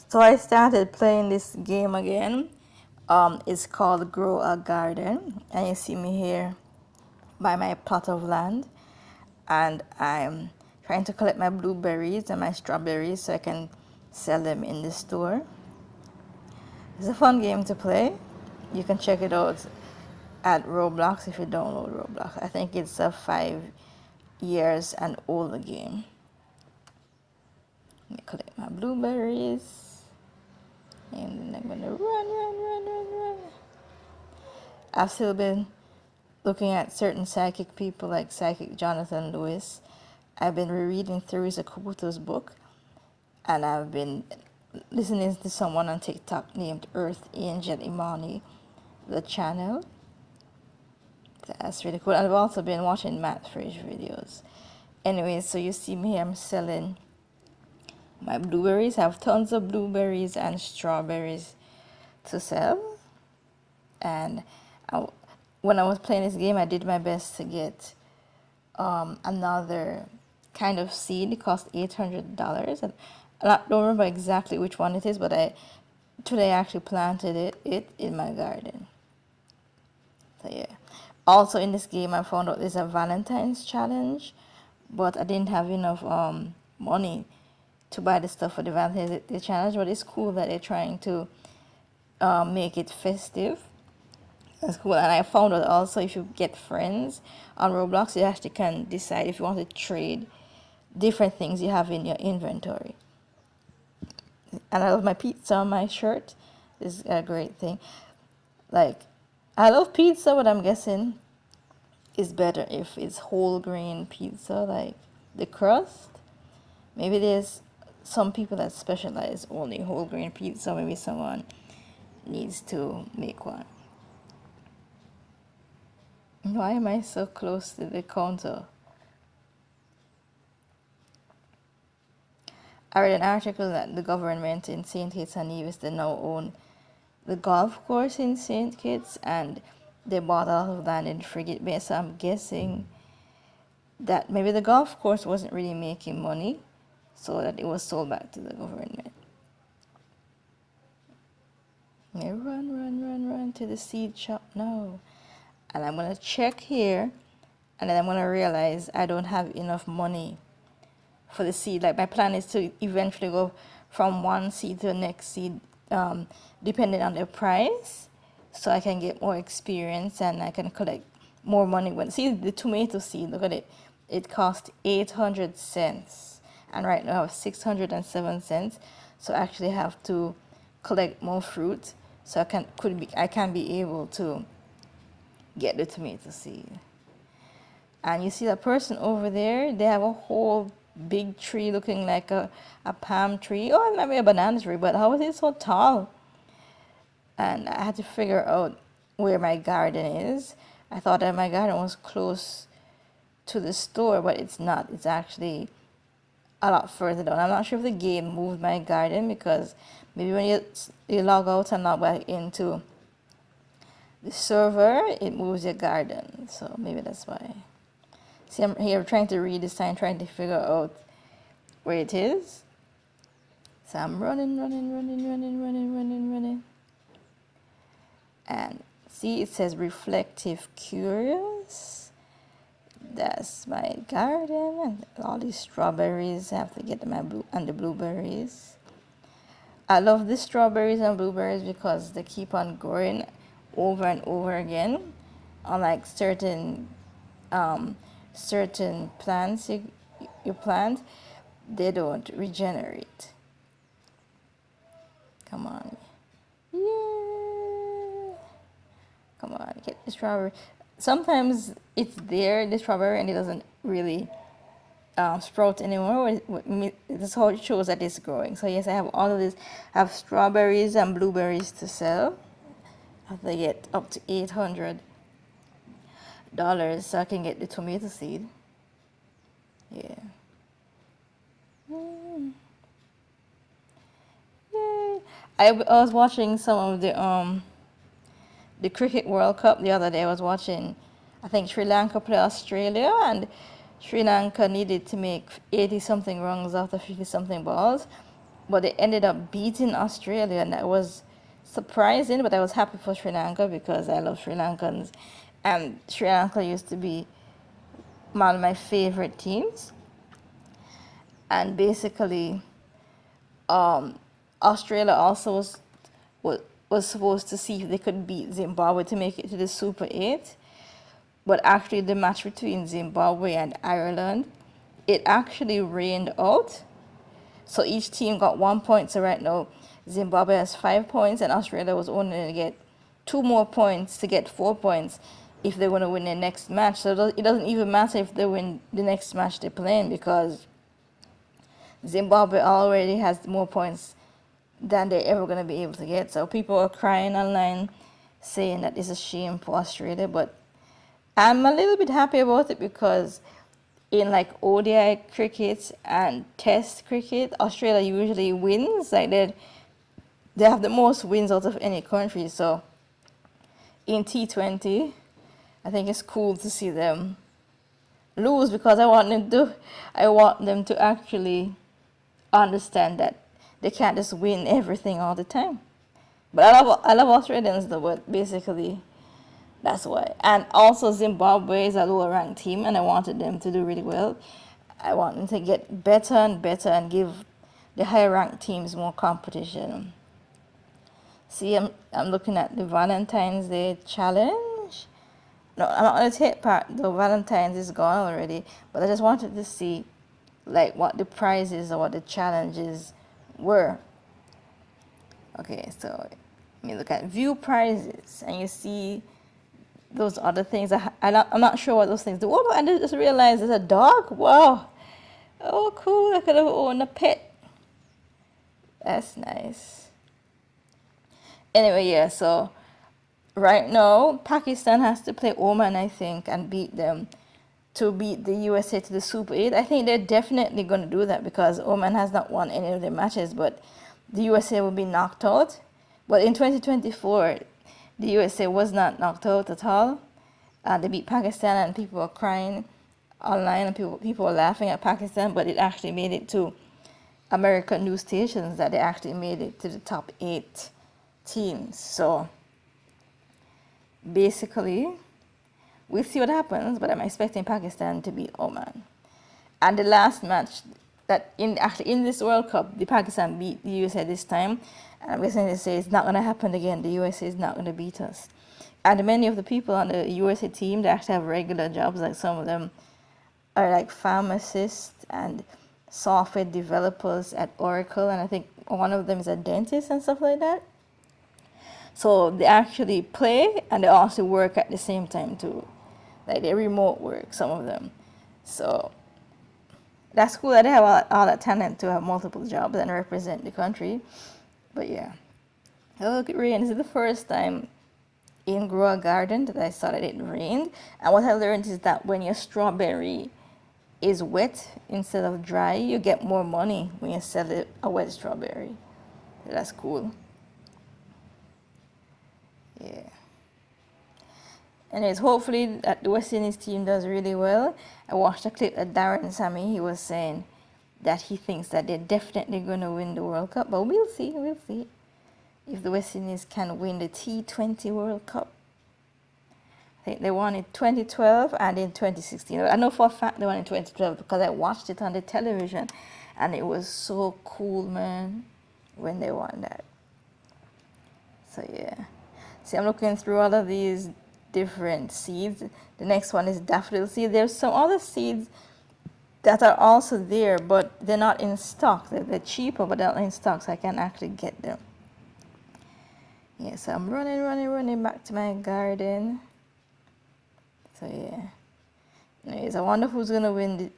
So I started playing this game again. It's called GrowAGarden, and you see me here by my plot of land, and I'm trying to collect my blueberries and my strawberries so I can sell them in the store. It's a fun game to play. You can check it out at Roblox if you download Roblox. I think it's a 5 years and older game. Let me collect my blueberries. And then I'm gonna run. I've still been looking at certain psychic people like psychic Jonathan Lewis. I've been rereading Theresa Kabuto's book, and I've been listening to someone on TikTok named Earth Angel Imani, the channel. That's really cool. And I've also been watching Matt Fraser videos. Anyway, so you see me, I'm selling my blueberries. I have tons of blueberries and strawberries to sell. And when I was playing this game, I did my best to get another kind of seed. It cost $800. And I don't remember exactly which one it is, but today I actually planted it in my garden. So yeah. Also in this game, I found out there's a Valentine's challenge, but I didn't have enough money to buy the stuff for the Valentine's Day challenge. But it's cool that they're trying to make it festive. That's cool. And I found out also if you get friends on Roblox, you actually can decide if you want to trade different things you have in your inventory. And I love my pizza on my shirt. This is a great thing. Like, I love pizza, but I'm guessing it's better if it's whole grain pizza, like the crust. Maybe there's some people that specialize only whole grain pizza. Maybe someone needs to make one. Why am I so close to the counter? I read an article that the government in St. Kitts and Nevis, they now own the golf course in St. Kitts, and they bought a lot of land in Frigate Bay. So I'm guessing that maybe the golf course wasn't really making money, so that it was sold back to the government. Run to the seed shop now. And I'm going to check here, and then I'm going to realize I don't have enough money for the seed. Like, my plan is to eventually go from one seed to the next seed, depending on the price, so I can get more experience and I can collect more money. When see the tomato seed, look at it, it cost 800 cents, and right now I have 607 cents. So I actually have to collect more fruit so I can be able to get the tomato seed. And you see that person over there, they have a whole big tree looking like a palm tree. Oh, it might be a banana tree, but how is it so tall? And I had to figure out where my garden is. I thought that my garden was close to the store, but it's not. It's actually a lot further down. I'm not sure if the game moved my garden, because maybe when you log out and log back into the server, it moves your garden. So maybe that's why. See, I'm here trying to read the sign, trying to figure out where it is. So I'm running. And see, it says reflective curious. That's my garden, and all these strawberries. I have to get my the blueberries. I love the strawberries and blueberries because they keep on growing over and over again. Unlike certain plants you plant, they don't regenerate. Come on. Yeah. Come on, get the strawberry. Sometimes it's there, the strawberry, and it doesn't really sprout anymore. That's how it shows that it's growing. So yes, I have all of this. I have strawberries and blueberries to sell. I have to get up to $800 so I can get the tomato seed. Yeah. Yay. I was watching some of the Cricket World Cup the other day. I was watching, I think, Sri Lanka play Australia, and Sri Lanka needed to make 80-something runs after 50-something balls. but they ended up beating Australia, and that was surprising. But I was happy for Sri Lanka because I love Sri Lankans, and Sri Lanka used to be one of my favorite teams. And basically, Australia also was, was supposed to see if they could beat Zimbabwe to make it to the Super 8. But actually, the match between Zimbabwe and Ireland, it actually rained out. So each team got 1 point. So right now, Zimbabwe has 5 points, and Australia was only going to get 2 more points to get 4 points if they want to win the next match. So it doesn't even matter if they win the next match they're playing, because Zimbabwe already has more points than they're ever going to be able to get. So people are crying online saying that it's a shame for Australia, but I'm a little bit happy about it because in like ODI cricket and Test cricket, Australia usually wins. Like they have the most wins out of any country. So in T20, I think it's cool to see them lose, because I want them to actually understand that they can't just win everything all the time. But I love Australians though, but basically that's why. And also Zimbabwe is a lower ranked team, and I wanted them to do really well. I want them to get better and better and give the higher ranked teams more competition. See, I'm looking at the Valentine's Day challenge. No, I'm not going to take part. The Valentine's is gone already, but I just wanted to see like what the prizes or what the challenges were. Okay, so let me look at view prizes, and you see those other things. I'm not sure what those things do. Oh, I just realized there's a dog. Wow. Oh, cool. I could have owned a pet. That's nice. Anyway, yeah, so right now, Pakistan has to play Oman, I think, and beat them to beat the USA to the Super 8. I think they're definitely going to do that because Oman has not won any of their matches, but the USA will be knocked out. But in 2024, the USA was not knocked out at all. They beat Pakistan, and people were crying online, and people were laughing at Pakistan, but it actually made it to American news stations that they actually made it to the top 8 teams. So basically, we'll see what happens, but I'm expecting Pakistan to beat Oman. And the last match that in this World Cup, the Pakistan beat the USA this time, and I'm going to say it's not going to happen again. The USA is not going to beat us. And many of the people on the USA team, they actually have regular jobs. Like some of them are like pharmacists and software developers at Oracle, and I think one of them is a dentist and stuff like that. So they actually play and they also work at the same time too. Like they remote work, some of them. So that's cool that they have all that talent to have multiple jobs and represent the country. But yeah. Oh, look, it rained. This is the first time in GrowAGarden that I saw that it rained. And what I learned is that when your strawberry is wet instead of dry, you get more money when you sell it a wet strawberry. So that's cool. Yeah. Anyways, hopefully that the West Indies team does really well. I watched a clip that Darren Sammy, he was saying that he thinks that they're definitely going to win the World Cup. But we'll see if the West Indies can win the T20 World Cup. I think they won in 2012 and in 2016. I know for a fact they won in 2012 because I watched it on the television, and it was so cool, man, when they won that. So yeah. See, I'm looking through all of these different seeds. The next one is daffodil seed. There's some other seeds that are also there, but they're not in stock. They're cheaper, but they're not in stock, so I can actually get them. Yeah, so I'm running back to my garden. So yeah. Anyways, I wonder who's going to win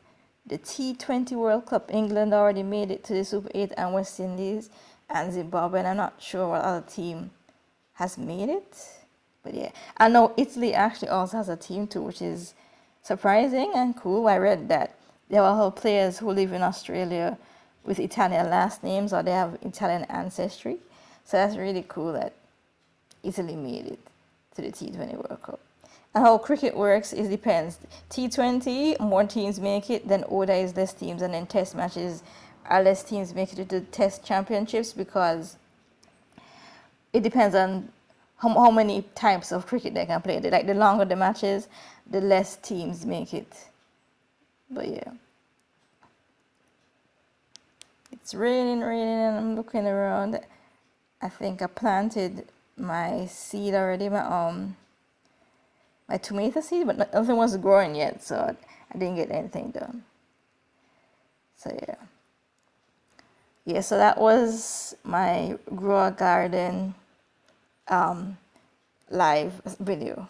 the T20 World Cup. England already made it to the Super 8, and West Indies and Zimbabwe, and I'm not sure what other team has made it. But yeah, I know Italy actually also has a team too, which is surprising and cool. I read that there are players who live in Australia with Italian last names, or they have Italian ancestry. So that's really cool that Italy made it to the T20 World Cup. And how cricket works, it depends. T20, more teams make it, then ODI is less teams, and then test matches are less teams make it to the test championships, because it depends on how many types of cricket they can play. Like the longer the matches, the less teams make it. But yeah, it's raining, and I'm looking around. I think I planted my seed already, my tomato seed, but nothing was growing yet, so I didn't get anything done. So yeah, so that was my GrowAGarden live video.